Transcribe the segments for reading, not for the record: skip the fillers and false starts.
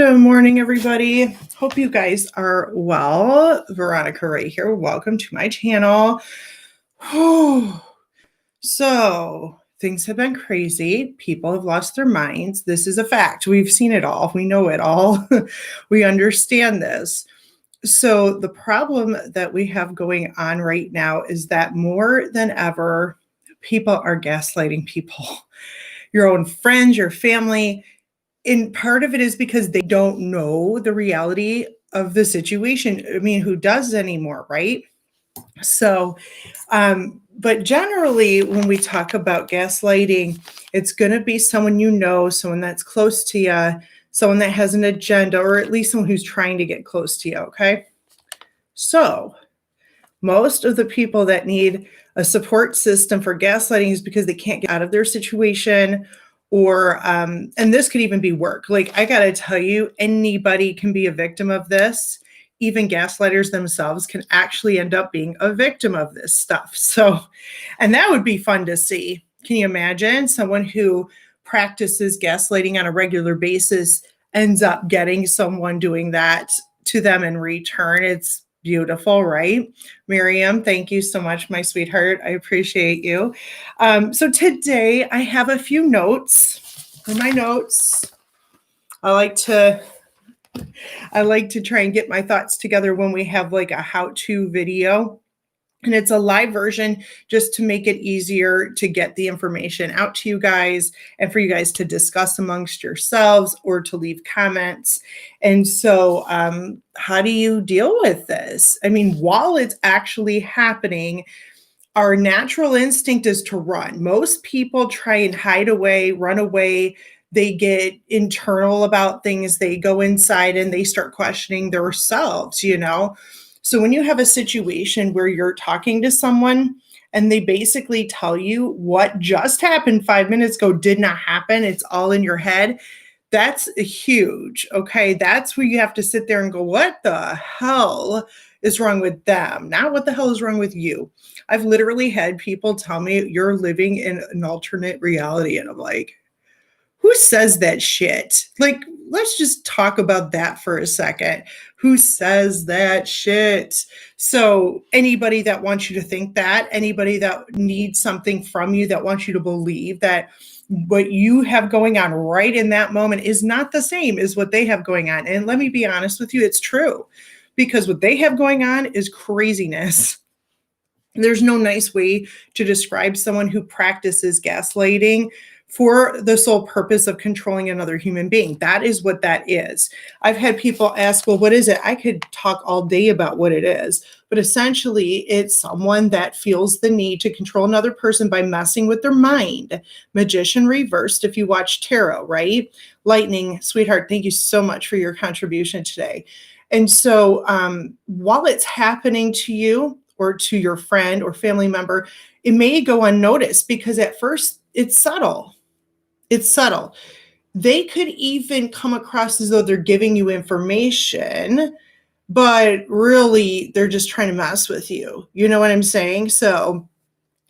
Good morning, everybody. Hope you guys are well. Veronica right here. Welcome to my channel. So things have been crazy. People have lost their minds. This is a fact. We've seen it all. We know it all. We understand this. So the problem that we have going on right now is that more than ever, people are gaslighting people. Your own friends, your family. And part of it is because they don't know the reality of the situation. I mean, who does anymore, right? So, but generally, when we talk about gaslighting, it's going to be someone you know, someone that's close to you, someone that has an agenda, or at least someone who's trying to get close to you, okay? So, most of the people that need a support system for gaslighting is because they can't get out of their situation, or and this could even be work. Like, I gotta tell you, anybody can be a victim of this. Even gaslighters themselves can actually end up being a victim of this stuff. So, and that would be fun to see. Can you imagine someone who practices gaslighting on a regular basis ends up getting someone doing that to them in return? It's beautiful, right? Miriam, thank you so much, my sweetheart. I appreciate you. So today I have a few notes. For my notes, I like to try and get my thoughts together when we have like a how-to video. And it's a live version just to make it easier to get the information out to you guys and for you guys to discuss amongst yourselves or to leave comments. And so how do you deal with this? I mean, while it's actually happening, our natural instinct is to run. Most people try and hide away, run away. They get internal about things. They go inside and they start questioning themselves, you know? So when you have a situation where you're talking to someone and they basically tell you what just happened 5 minutes ago did not happen, it's all in your head, that's huge, okay? That's where you have to sit there and go, what the hell is wrong with them? Not what the hell is wrong with you. I've literally had people tell me you're living in an alternate reality. And I'm like, who says that shit? Like, let's just talk about that for a second. Who says that shit? So anybody that wants you to think that, anybody that needs something from you, that wants you to believe that what you have going on right in that moment is not the same as what they have going on. And let me be honest with you, it's true. Because what they have going on is craziness. There's no nice way to describe someone who practices gaslighting for the sole purpose of controlling another human being. That is what that is. I've had people ask, well, what is it? I could talk all day about what it is, but essentially it's someone that feels the need to control another person by messing with their mind. Magician reversed, if you watch tarot, right? Lightning, sweetheart, thank you so much for your contribution today. And so while it's happening to you or to your friend or family member, it may go unnoticed because at first it's subtle. It's subtle. They could even come across as though they're giving you information, but really they're just trying to mess with you. You know what I'm saying? So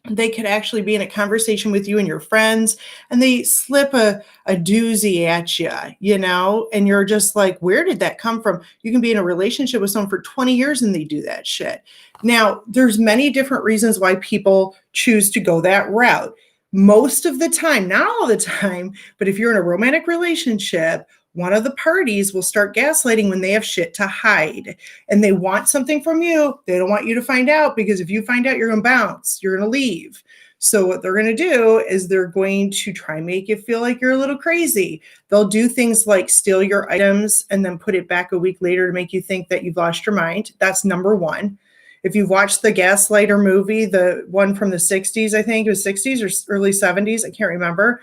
they could actually be in a conversation with you and your friends and they slip a doozy at you, you know, and you're just like, where did that come from? You can be in a relationship with someone for 20 years and they do that shit. Now, there's many different reasons why people choose to go that route. Most of the time, not all the time, but if you're in a romantic relationship, one of the parties will start gaslighting when they have shit to hide and they want something from you. They don't want you to find out because if you find out, you're going to bounce, you're going to leave. So what they're going to do is they're going to try and make you feel like you're a little crazy. They'll do things like steal your items and then put it back a week later to make you think that you've lost your mind. That's number one. If you've watched the Gaslighter movie, the one from the 60s, I think it was 60s or early 70s, I can't remember.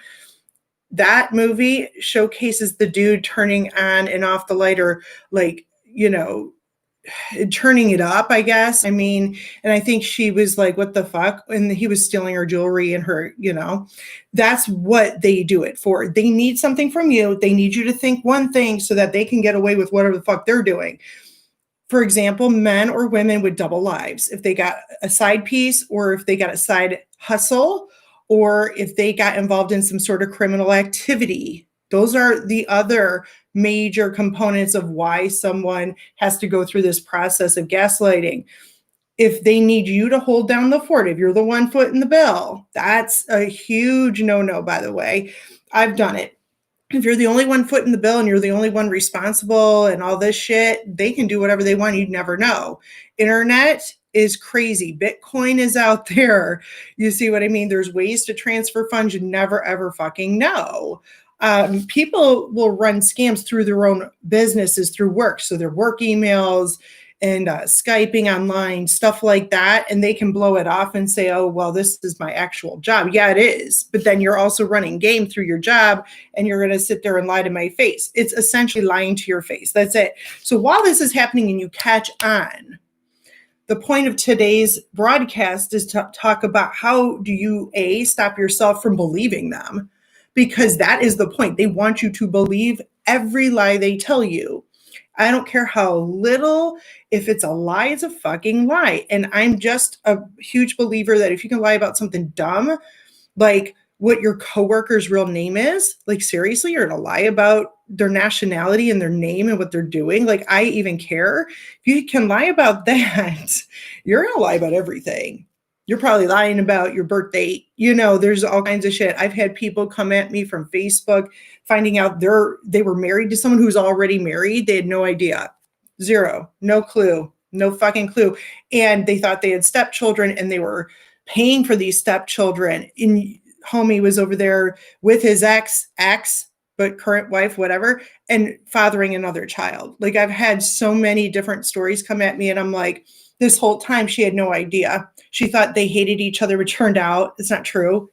That movie showcases the dude turning on and off the lighter, like, you know, turning it up, I guess. I mean, and I think she was like, what the fuck? And he was stealing her jewelry and her, you know, that's what they do it for. They need something from you. They need you to think one thing so that they can get away with whatever the fuck they're doing. For example, men or women with double lives, if they got a side piece or if they got a side hustle or if they got involved in some sort of criminal activity, those are the other major components of why someone has to go through this process of gaslighting. If they need you to hold down the fort, if you're the one footing the bill, that's a huge no-no, by the way. I've done it. If you're the only one footing the bill and you're the only one responsible and all this shit, they can do whatever they want. You'd never know. Internet is crazy. Bitcoin is out there. You see what I mean? There's ways to transfer funds you never, ever fucking know. People will run scams through their own businesses, through work. So their work emails and Skyping online, stuff like that. And they can blow it off and say, oh, well, this is my actual job. Yeah, it is. But then you're also running game through your job and you're going to sit there and lie to my face. It's essentially lying to your face. That's it. So while this is happening and you catch on, the point of today's broadcast is to talk about how do you, A, stop yourself from believing them? Because that is the point. They want you to believe every lie they tell you. I don't care how little, if it's a lie, it's a fucking lie. And I'm just a huge believer that if you can lie about something dumb, like what your coworker's real name is, like seriously, you're gonna lie about their nationality and their name and what they're doing. Like I even care. If you can lie about that, you're gonna lie about everything. You're probably lying about your birth date. You know, there's all kinds of shit. I've had people come at me from Facebook finding out they were married to someone who's already married. They had no idea. Zero. No clue. No fucking clue. And they thought they had stepchildren and they were paying for these stepchildren. And homie was over there with his ex, but current wife, whatever, and fathering another child. Like I've had so many different stories come at me and I'm like, this whole time she had no idea. She thought they hated each other, which turned out it's not true.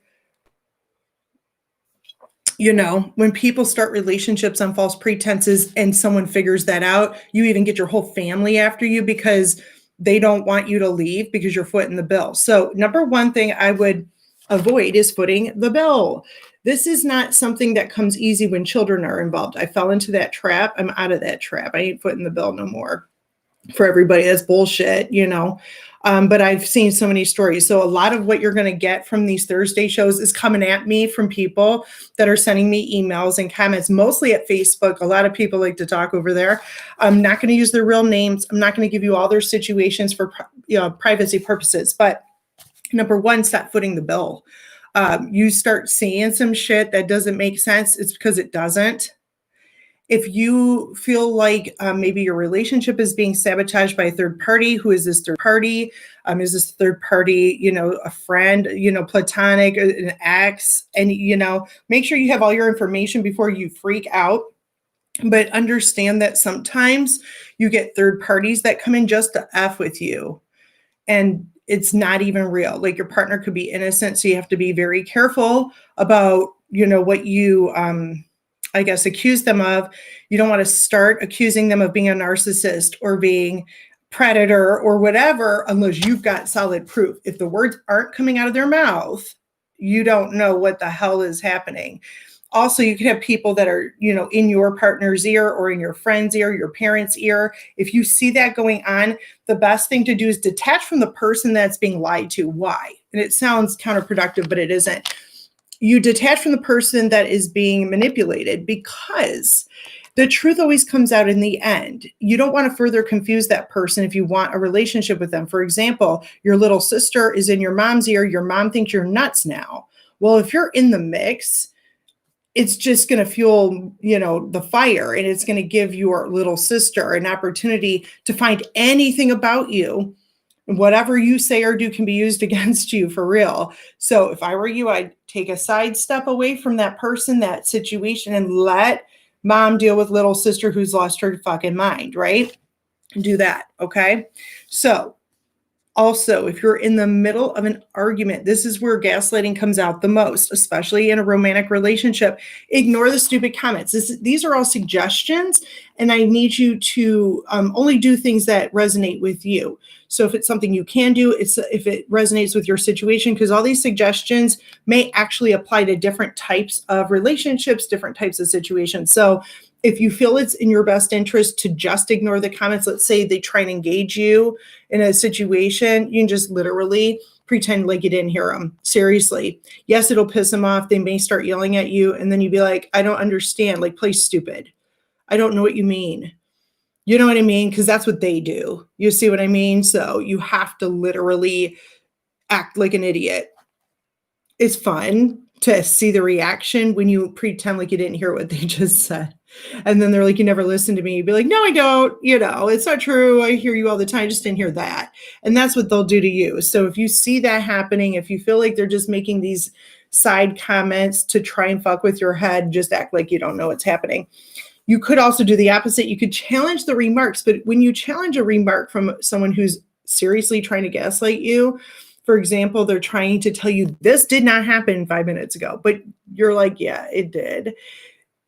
You know, when people start relationships on false pretenses and someone figures that out, you even get your whole family after you because they don't want you to leave because you're footing the bill. So number one thing I would avoid is footing the bill. This is not something that comes easy when children are involved. I fell into that trap. I'm out of that trap. I ain't footing the bill no more. For everybody, that's bullshit, you know. But I've seen so many stories. So a lot of what you're going to get from these Thursday shows is coming at me from people that are sending me emails and comments, mostly at Facebook. A lot of people like to talk over there. I'm not going to use their real names. I'm not going to give you all their situations for privacy purposes. But number one, stop footing the bill. You start seeing some shit that doesn't make sense. It's because it doesn't. If you feel like maybe your relationship is being sabotaged by a third party, who is this third party? Is this third party, you know, a friend, you know, platonic, an ex? And, you know, make sure you have all your information before you freak out. But understand that sometimes you get third parties that come in just to F with you. And it's not even real. Like your partner could be innocent. So you have to be very careful about, you know, what you, I guess, accuse them of. You don't want to start accusing them of being a narcissist or being predator or whatever, unless you've got solid proof. If the words aren't coming out of their mouth, you don't know what the hell is happening. Also, you could have people that are, you know, in your partner's ear or in your friend's ear, your parents' ear. If you see that going on, the best thing to do is detach from the person that's being lied to. Why? And it sounds counterproductive, but it isn't. You detach from the person that is being manipulated because the truth always comes out in the end. You don't want to further confuse that person if you want a relationship with them. For example, your little sister is in your mom's ear. Your mom thinks you're nuts now. Well, if you're in the mix, it's just going to fuel, you know, the fire, and it's going to give your little sister an opportunity to find anything about you. Whatever you say or do can be used against you for real. So if I were you, I'd take a side step away from that person, that situation, and let mom deal with little sister who's lost her fucking mind, right? Do that, okay? So also, if you're in the middle of an argument, this is where gaslighting comes out the most, especially in a romantic relationship. Ignore the stupid comments. These are all suggestions, and I need you to only do things that resonate with you. So if it's something you can do, if it resonates with your situation, because all these suggestions may actually apply to different types of relationships, different types of situations. So if you feel it's in your best interest to just ignore the comments, let's say they try and engage you in a situation, you can just literally pretend like you didn't hear them. Seriously. Yes, it'll piss them off. They may start yelling at you. And then you'd be like, I don't understand. Like, play stupid. I don't know what you mean. You know what I mean? Because that's what they do. You see what I mean? So you have to literally act like an idiot. It's fun to see the reaction when you pretend like you didn't hear what they just said. And then they're like, you never listened to me. You'd be like, no, I don't. It's not true. I hear you all the time. I just didn't hear that. And that's what they'll do to you. So if you see that happening, if you feel like they're just making these side comments to try and fuck with your head, just act like you don't know what's happening. You could also do the opposite. You could challenge the remarks, but when you challenge a remark from someone who's seriously trying to gaslight you, for example, they're trying to tell you this did not happen 5 minutes ago, but you're like, yeah, it did.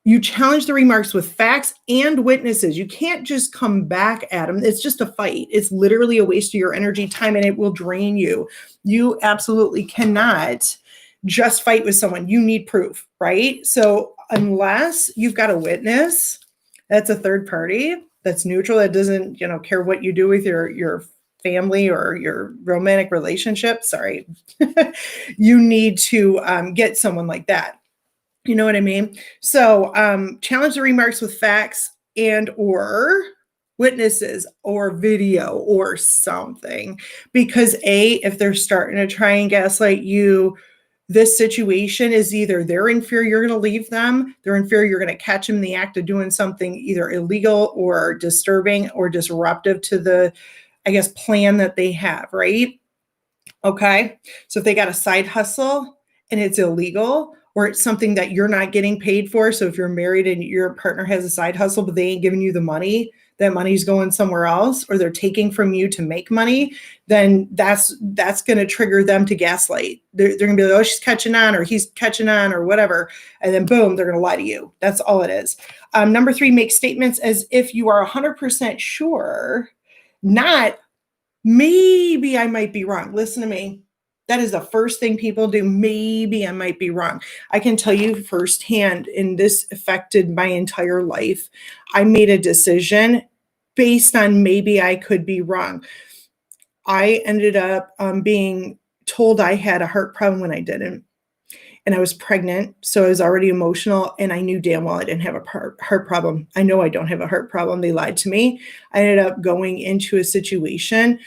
You challenge the remarks with facts and witnesses. You can't just come back at them. It's just a fight. It's literally a waste of your energy, time, and it will drain you. You absolutely cannot just fight with someone. You need proof, right? So unless you've got a witness, that's a third party that's neutral, that doesn't, care what you do with your family or your romantic relationship. Sorry. You need to get someone like that. You know what I mean? So challenge the remarks with facts and or witnesses or video or something. Because if they're starting to try and gaslight you, this situation is either they're in fear you're going to leave them, they're in fear you're going to catch them in the act of doing something either illegal or disturbing or disruptive to the, plan that they have, right? Okay. So if they got a side hustle and it's illegal, or it's something that you're not getting paid for. So if you're married and your partner has a side hustle, but they ain't giving you the money, that money's going somewhere else, or they're taking from you to make money, then that's going to trigger them to gaslight. They're going to be like, oh, she's catching on, or he's catching on, or whatever. And then boom, they're going to lie to you. That's all it is. Number 3, make statements as if you are 100% sure, not maybe I might be wrong. Listen to me. That is the first thing people do. Maybe I might be wrong. I can tell you firsthand, and this affected my entire life. I made a decision based on maybe I could be wrong. I ended up being told I had a heart problem when I didn't. And I was pregnant, so I was already emotional, and I knew damn well I didn't have a heart problem. I know I don't have a heart problem. They lied to me. I ended up going into a situation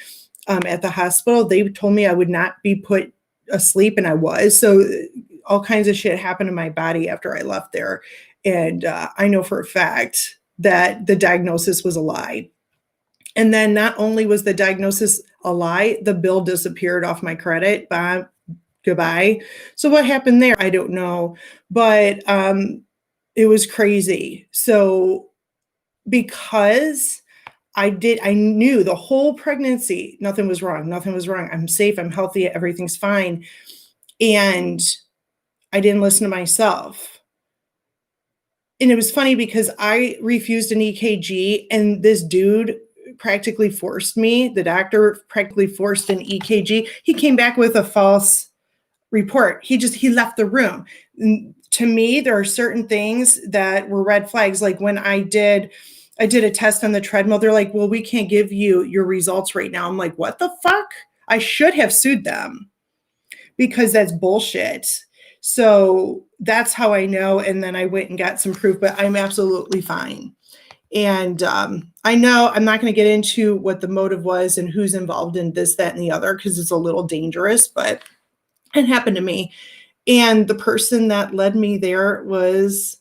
at the hospital. They told me I would not be put asleep, and I was. So all kinds of shit happened to my body after I left there. And I know for a fact that the diagnosis was a lie. And then not only was the diagnosis a lie, the bill disappeared off my credit. Goodbye. So what happened there? I don't know, but it was crazy. So because I knew the whole pregnancy, nothing was wrong. I'm safe. I'm healthy. Everything's fine. And I didn't listen to myself. And it was funny because I refused an EKG, and this dude practically forced me. The doctor practically forced an EKG. He came back with a false report. He left the room. And to me, there are certain things that were red flags. Like when I did a test on the treadmill, they're like, well, we can't give you your results right now. I'm like, what the fuck? I should have sued them because that's bullshit. So that's how I know. And then I went and got some proof, but I'm absolutely fine. And I know I'm not going to get into what the motive was and who's involved in this, that, and the other, because it's a little dangerous, but it happened to me. And the person that led me there was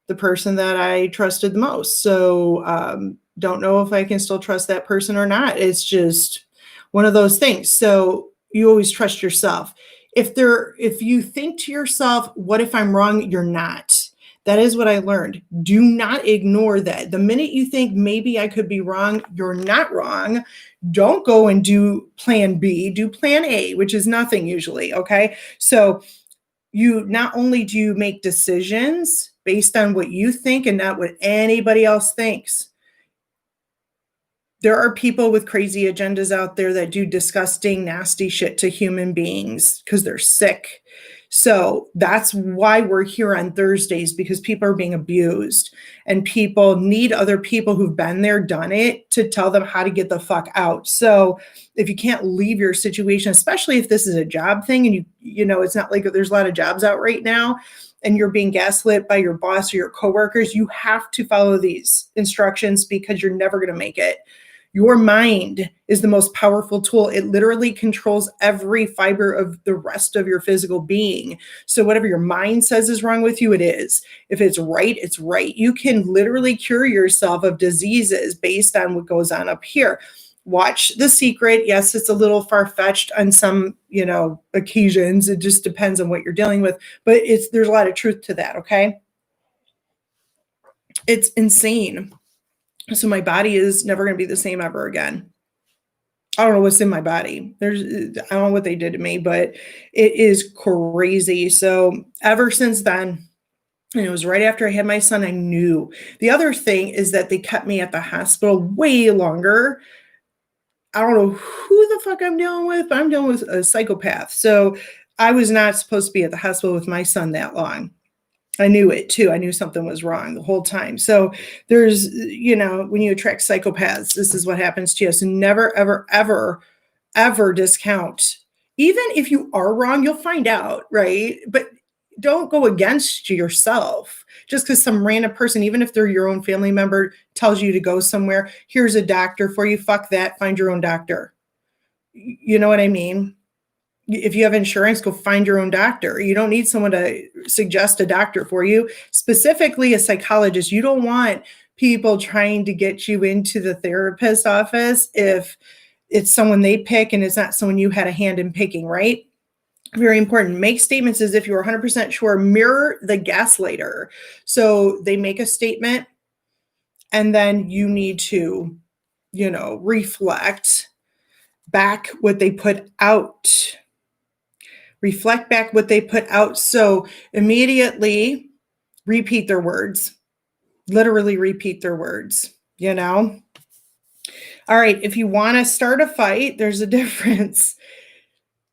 the person that I trusted the most. So don't know if I can still trust that person or not. It's just one of those things. So you always trust yourself. If you think to yourself, what if I'm wrong? You're not. That is what I learned. Do not ignore that. The minute you think maybe I could be wrong, you're not wrong. Don't go and do plan B, do plan A, which is nothing usually, okay? So you not only do you make decisions based on what you think and not what anybody else thinks. There are people with crazy agendas out there that do disgusting, nasty shit to human beings because they're sick. So that's why we're here on Thursdays, because people are being abused and people need other people who've been there, done it, to tell them how to get the fuck out. So if you can't leave your situation, especially if this is a job thing and you know, it's not like there's a lot of jobs out right now and you're being gaslit by your boss or your coworkers, you have to follow these instructions because you're never going to make it. Your mind is the most powerful tool. It literally controls every fiber of the rest of your physical being. So whatever your mind says is wrong with you, it is. If it's right, it's right. You can literally cure yourself of diseases based on what goes on up here. Watch The Secret. Yes, it's a little far-fetched on some, occasions. It just depends on what you're dealing with, but there's a lot of truth to that, okay? It's insane. So my body is never going to be the same ever again. I don't know what's in my body. I don't know what they did to me, but it is crazy. So ever since then, and it was right after I had my son, I knew. The other thing is that they kept me at the hospital way longer. I don't know who the fuck I'm dealing with, but I'm dealing with a psychopath. So I was not supposed to be at the hospital with my son that long. I knew it too. I knew something was wrong the whole time. So there's, when you attract psychopaths, this is what happens to you. So never, ever, ever, ever discount. Even if you are wrong, you'll find out, right? But don't go against yourself just because some random person, even if they're your own family member, tells you to go somewhere. Here's a doctor for you. Fuck that. Find your own doctor. You know what I mean? If you have insurance, go find your own doctor. You don't need someone to suggest a doctor for you, specifically a psychologist. You don't want people trying to get you into the therapist's office if it's someone they pick and it's not someone you had a hand in picking, right? Very important. Make statements as if you're 100% sure. Mirror the gaslighter. So they make a statement and then you need to, reflect back what they put out. Reflect back what they put out. So immediately repeat their words, literally repeat their words, All right. If you want to start a fight, there's a difference.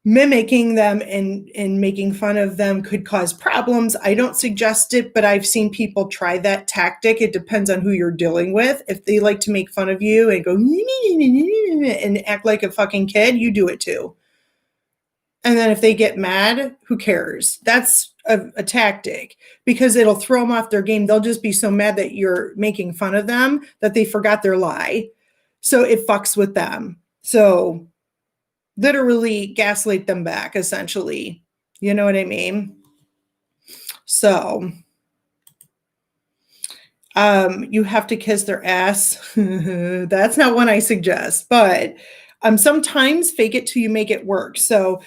Mimicking them and making fun of them could cause problems. I don't suggest it, but I've seen people try that tactic. It depends on who you're dealing with. If they like to make fun of you and go and act like a fucking kid, you do it too. And then if they get mad, who cares? That's a tactic because it'll throw them off their game. They'll just be so mad that you're making fun of them that they forgot their lie. So it fucks with them. So literally gaslight them back, essentially. You know what I mean? So you have to kiss their ass. That's not one I suggest, but sometimes fake it till you make it work. So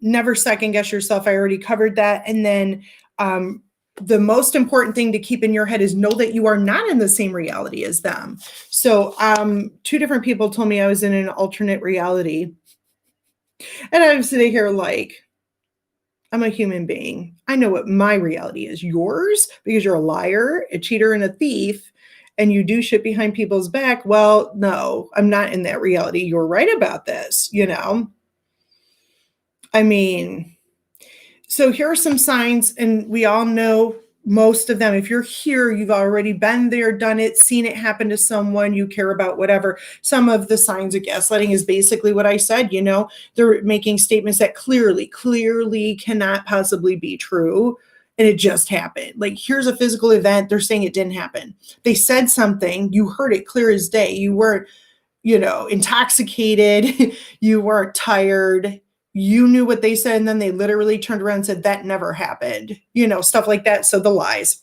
never second guess yourself. I already covered that. And then the most important thing to keep in your head is know that you are not in the same reality as them. So two different people told me I was in an alternate reality. And I'm sitting here like, I'm a human being. I know what my reality is. Yours, because you're a liar, a cheater, and a thief, and you do shit behind people's back. Well, no, I'm not in that reality. You're right about this, I mean, so here are some signs, and we all know most of them. If you're here, you've already been there, done it, seen it happen to someone, you care about whatever. Some of the signs of gaslighting is basically what I said, they're making statements that clearly cannot possibly be true. And it just happened. Like, here's a physical event. They're saying it didn't happen. They said something. You heard it clear as day. You weren't, intoxicated. You weren't tired. You knew what they said, and then they literally turned around and said, that never happened, stuff like that. So the lies,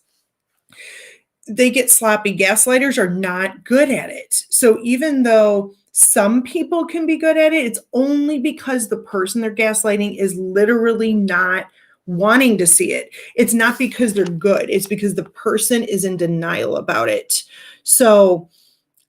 they get sloppy. Gaslighters are not good at it. So even though some people can be good at it, it's only because the person they're gaslighting is literally not wanting to see it. It's not because they're good. It's because the person is in denial about it. So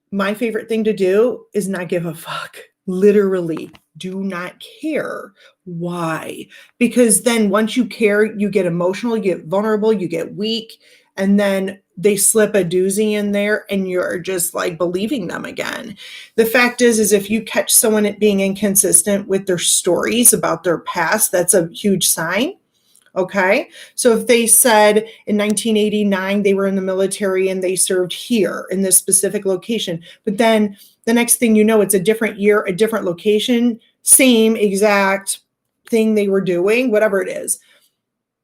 my favorite thing to do is not give a fuck. Literally do not care. Why? Because then once you care, you get emotional, you get vulnerable, you get weak, and then they slip a doozy in there and you're just like believing them again. The fact is if you catch someone at being inconsistent with their stories about their past, that's a huge sign. Okay. So if they said in 1989 they were in the military and they served here in this specific location, but then the next thing you know, it's a different year, a different location, same exact thing they were doing, whatever it is,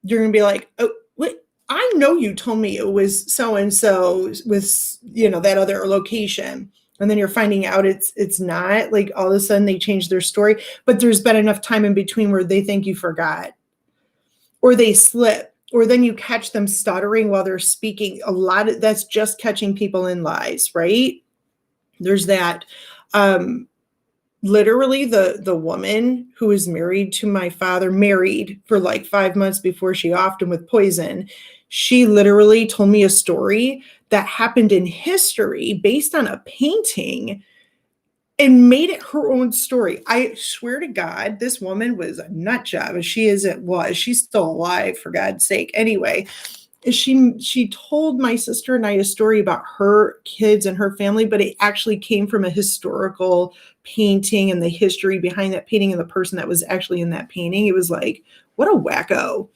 you're going to be like, oh, wait, I know you told me it was so and so with, that other location. And then you're finding out it's not. Like all of a sudden they change their story, but there's been enough time in between where they think you forgot, or they slip, or then you catch them stuttering while they're speaking. A lot of that's just catching people in lies, right? There's that. Literally the woman who was married to my father, married for like 5 months before she offed him with poison. She literally told me a story that happened in history based on a painting and made it her own story. I swear to God, this woman was a nut job, as she was. She's still alive, for God's sake. Anyway, she told my sister and I a story about her kids and her family, but it actually came from a historical painting and the history behind that painting and the person that was actually in that painting. It was like, what a wacko.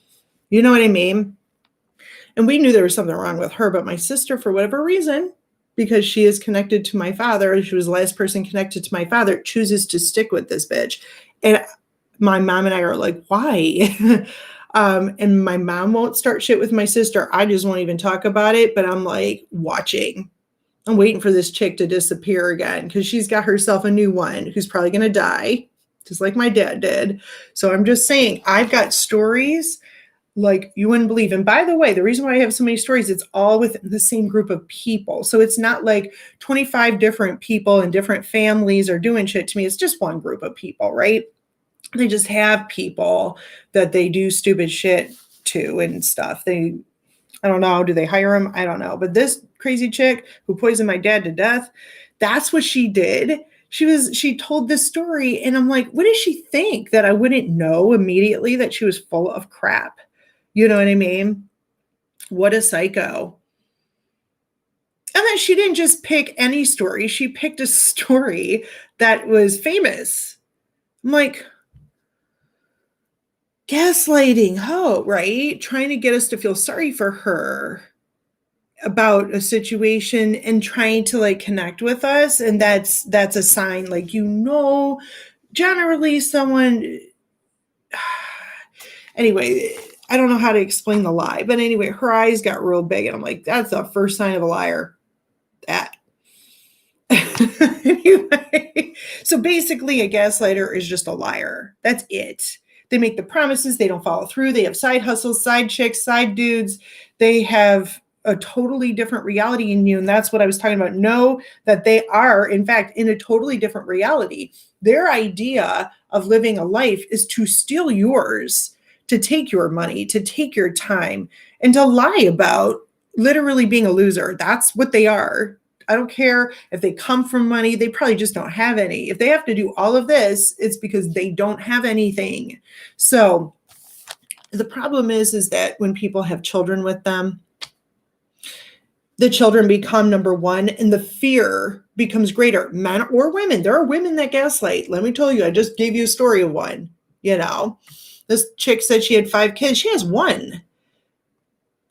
You know what I mean? And we knew there was something wrong with her, but my sister, for whatever reason, because she is connected to my father, she was the last person connected to my father, chooses to stick with this bitch. And my mom and I are like, why? And my mom won't start shit with my sister. I just won't even talk about it. But I'm like watching. I'm waiting for this chick to disappear again because she's got herself a new one who's probably going to die, just like my dad did. So I'm just saying, I've got stories like you wouldn't believe. And by the way, the reason why I have so many stories, it's all within the same group of people. So it's not like 25 different people and different families are doing shit to me. It's just one group of people, right? They just have people that they do stupid shit to and stuff. I don't know. Do they hire them? I don't know. But this crazy chick who poisoned my dad to death, that's what she did. She told this story and I'm like, what does she think? That I wouldn't know immediately that she was full of crap? You know what I mean? What a psycho. And then she didn't just pick any story. She picked a story that was famous. I'm like, gaslighting, right? Trying to get us to feel sorry for her about a situation and trying to like connect with us. And that's a sign, like, generally someone, anyway, I don't know how to explain the lie, but anyway, her eyes got real big and I'm like, that's the first sign of a liar. That. Anyway, so basically a gaslighter is just a liar. That's it. They make the promises, they don't follow through. They have side hustles, side chicks, side dudes. They have a totally different reality in you. And that's what I was talking about. Know that they are, in fact, in a totally different reality. Their idea of living a life is to steal yours, to take your money, to take your time, and to lie about literally being a loser. That's what they are. I don't care if they come from money. They probably just don't have any. If they have to do all of this, it's because they don't have anything. So the problem is that when people have children with them, the children become number one and the fear becomes greater. Men or women. There are women that gaslight. Let me tell you, I just gave you a story of one. This chick said she had 5 kids. She has 1.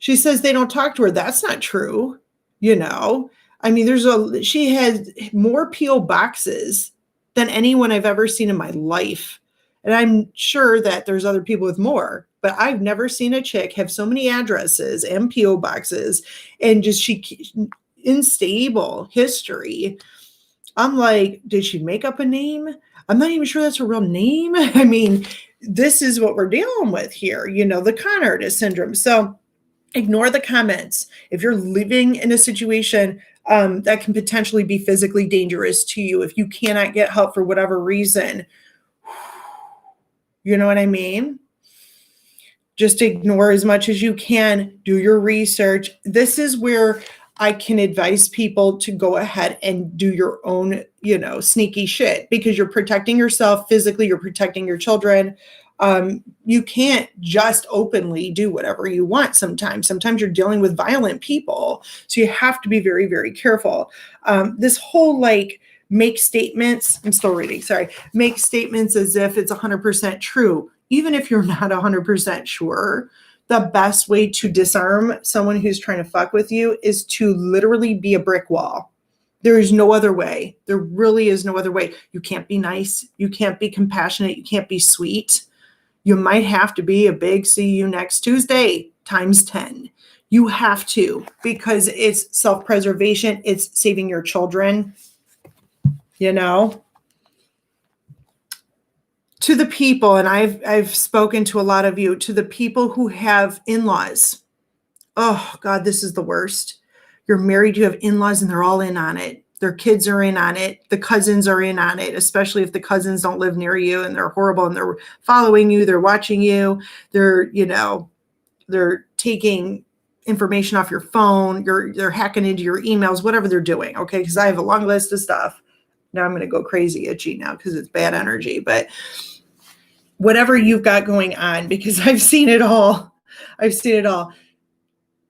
She says they don't talk to her. That's not true. I mean, she has more P.O. boxes than anyone I've ever seen in my life. And I'm sure that there's other people with more, but I've never seen a chick have so many addresses and P.O. boxes and just unstable history. I'm like, did she make up a name? I'm not even sure that's her real name. I mean, this is what we're dealing with here, the con artist syndrome. So ignore the comments. If you're living in a situation that can potentially be physically dangerous to you, if you cannot get help for whatever reason, you know what I mean? Just ignore as much as you can. Do your research. This is where I can advise people to go ahead and do your own, sneaky shit, because you're protecting yourself physically, you're protecting your children. You can't just openly do whatever you want sometimes. Sometimes you're dealing with violent people. So you have to be very, very careful. This whole make statements, I'm still reading, sorry, make statements as if it's 100% true. even if you're not 100% sure, the best way to disarm someone who's trying to fuck with you is to literally be a brick wall. There is no other way. There really is no other way. You can't be nice. You can't be compassionate. You can't be sweet. You might have to be a big see you next Tuesday times 10. You have to, because it's self-preservation. It's saving your children, you know. To the people, and I've spoken to a lot of you, to the people who have in-laws. Oh God, this is the worst. You're married, you have in-laws, and they're all in on it. Their kids are in on it. The cousins are in on it, especially if the cousins don't live near you and they're horrible and they're following you, they're watching you, they're taking information off your phone, they're hacking into your emails, whatever they're doing, okay? Because I have a long list of stuff. Now I'm going to go crazy itchy now because it's bad energy, but whatever you've got going on, because I've seen it all.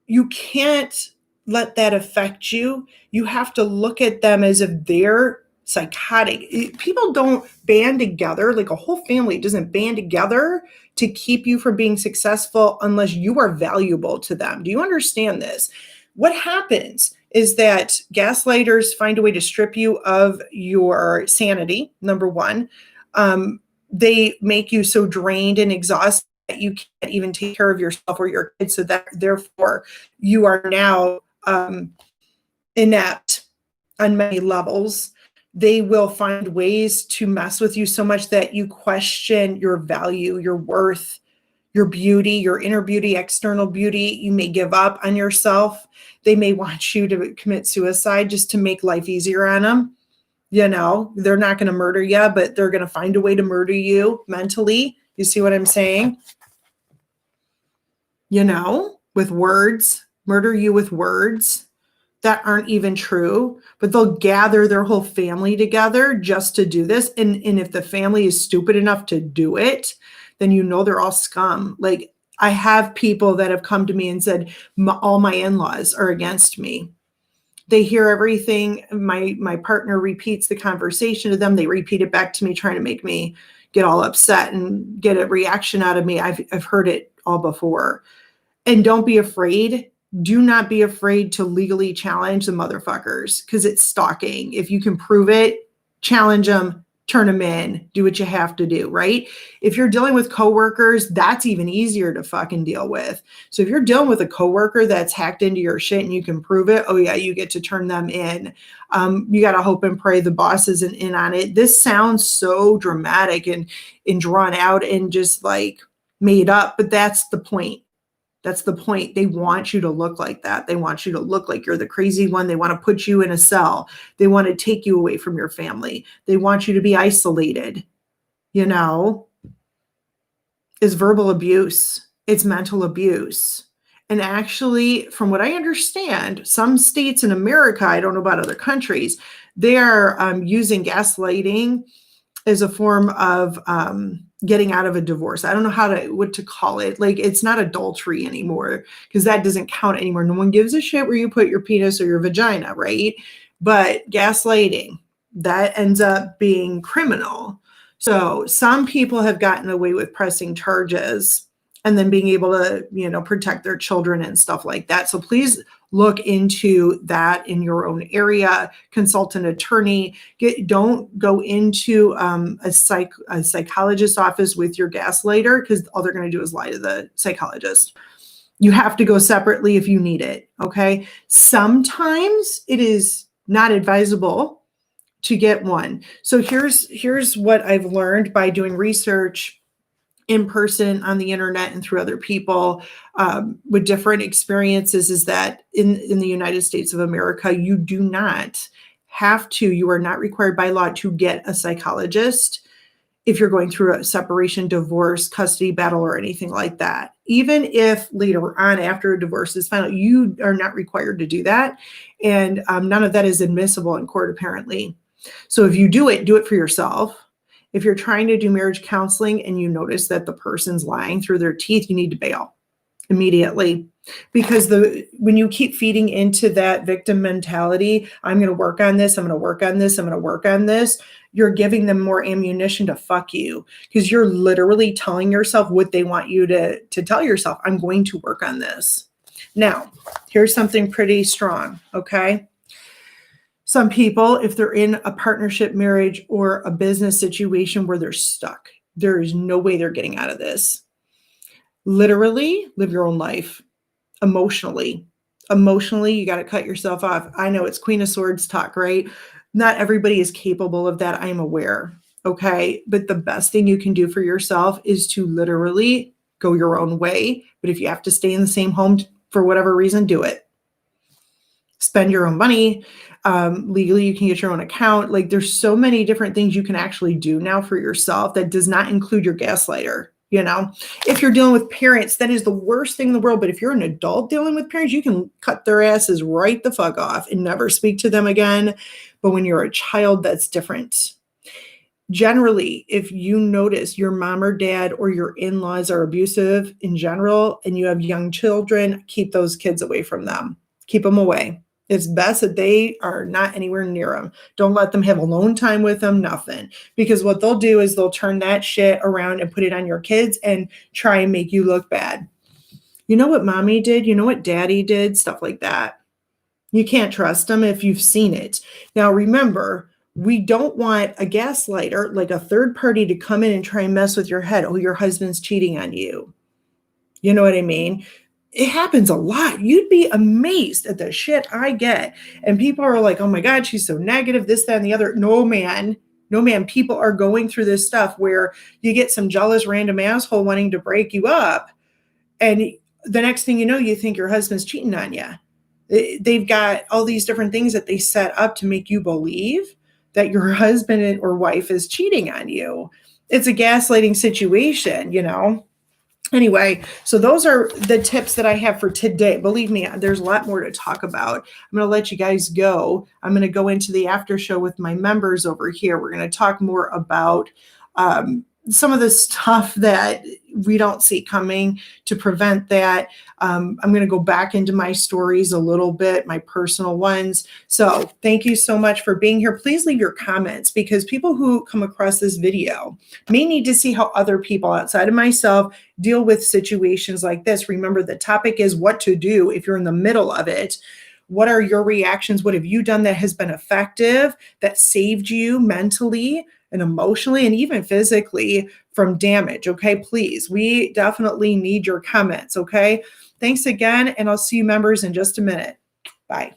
You can't let that affect you. You have to look at them as if they're psychotic. People don't band together, like a whole family doesn't band together to keep you from being successful unless you are valuable to them. Do you understand this? What happens is that gaslighters find a way to strip you of your sanity, number one. They make you so drained and exhausted that you can't even take care of yourself or your kids. So that therefore you are now inept on many levels. They will find ways to mess with you so much that you question your value, your worth, your beauty, your inner beauty, external beauty. You may give up on yourself. They may want you to commit suicide just to make life easier on them. You know, they're not going to murder you, but they're going to find a way to murder you mentally. You see what I'm saying? You know, with words, murder you with words that aren't even true, but they'll gather their whole family together just to do this. And if the family is stupid enough to do it, then you know they're all scum. Like, I have people that have come to me and said, all my in-laws are against me. They hear everything. My partner repeats the conversation to them. They repeat it back to me, trying to make me get all upset and get a reaction out of me. I've heard it all before. And don't be afraid. Do not be afraid to legally challenge the motherfuckers, because it's stalking. If you can prove it, challenge them, turn them in, do what you have to do, right? If you're dealing with coworkers, that's even easier to fucking deal with. So if you're dealing with a coworker that's hacked into your shit and you can prove it, oh yeah, you get to turn them in. You got to hope and pray the boss isn't in on it. This sounds so dramatic and drawn out and just like made up, but that's the point. That's the point. They want you to look like that. They want you to look like you're the crazy one. They want to put you in a cell. They want to take you away from your family. They want you to be isolated. You know, it's verbal abuse. It's mental abuse. And actually, from what I understand, some states in America, I don't know about other countries, they are using gaslighting as a form of getting out of a divorce. I don't know what to call it. Like, it's not adultery anymore, because that doesn't count anymore. No one gives a shit where you put your penis or your vagina, right? But gaslighting, that ends up being criminal. So some people have gotten away with pressing charges and then being able to, protect their children and stuff like that. So please look into that in your own area. Consult an attorney. Don't go into a psychologist's office with your gaslighter, because all they're going to do is lie to the psychologist. You have to go separately if you need it. Okay. Sometimes it is not advisable to get one. So here's what I've learned by doing research in person, on the internet, and through other people with different experiences, is that in the United States of America, you do not have to, you are not required by law to get a psychologist if you're going through a separation, divorce, custody battle, or anything like that. Even if later on, after a divorce is final, you are not required to do that. And none of that is admissible in court, apparently. So if you do it for yourself. If you're trying to do marriage counseling and you notice that the person's lying through their teeth, you need to bail immediately. Because when you keep feeding into that victim mentality, I'm going to work on this, I'm going to work on this, I'm going to work on this, you're giving them more ammunition to fuck you, because you're literally telling yourself what they want you to tell yourself. I'm going to work on this. Now, here's something pretty strong, okay? Some people, if they're in a partnership, marriage, or a business situation where they're stuck, there is no way they're getting out of this. Literally, live your own life. Emotionally, you got to cut yourself off. I know it's Queen of Swords talk, right? Not everybody is capable of that. I'm aware. Okay. But the best thing you can do for yourself is to literally go your own way. But if you have to stay in the same home for whatever reason, do it. Spend your own money. Legally, you can get your own account. Like, there's so many different things you can actually do now for yourself that does not include your gaslighter. You know, if you're dealing with parents, that is the worst thing in the world. But if you're an adult dealing with parents, you can cut their asses right the fuck off and never speak to them again. But when you're a child, that's different. Generally, if you notice your mom or dad or your in-laws are abusive in general and you have young children, keep those kids away from them. Keep them away. It's best that they are not anywhere near them. Don't let them have alone time with them, nothing. Because what they'll do is they'll turn that shit around and put it on your kids and try and make you look bad. You know what mommy did? You know what daddy did? Stuff like that. You can't trust them if you've seen it. Now, remember, we don't want a gaslighter, like a third party, to come in and try and mess with your head. Oh, your husband's cheating on you. You know what I mean? It happens a lot. You'd be amazed at the shit I get. And people are like, oh my God, she's so negative, this, that, and the other. No, man. No, man. People are going through this stuff where you get some jealous random asshole wanting to break you up. And the next thing you know, you think your husband's cheating on you. They've got all these different things that they set up to make you believe that your husband or wife is cheating on you. It's a gaslighting situation, you know? Anyway, so those are the tips that I have for today. Believe me, there's a lot more to talk about. I'm going to let you guys go. I'm going to go into the after show with my members over here. We're going to talk more about some of the stuff that we don't see coming to prevent that. I'm going to go back into my stories a little bit, my personal ones. So thank you so much for being here. Please leave your comments, because people who come across this video may need to see how other people outside of myself deal with situations like this. Remember, the topic is what to do if you're in the middle of it. What are your reactions? What have you done that has been effective, that saved you mentally and emotionally and even physically from damage? Okay, please, we definitely need your comments. Okay, thanks again, and I'll see you members in just a minute. Bye.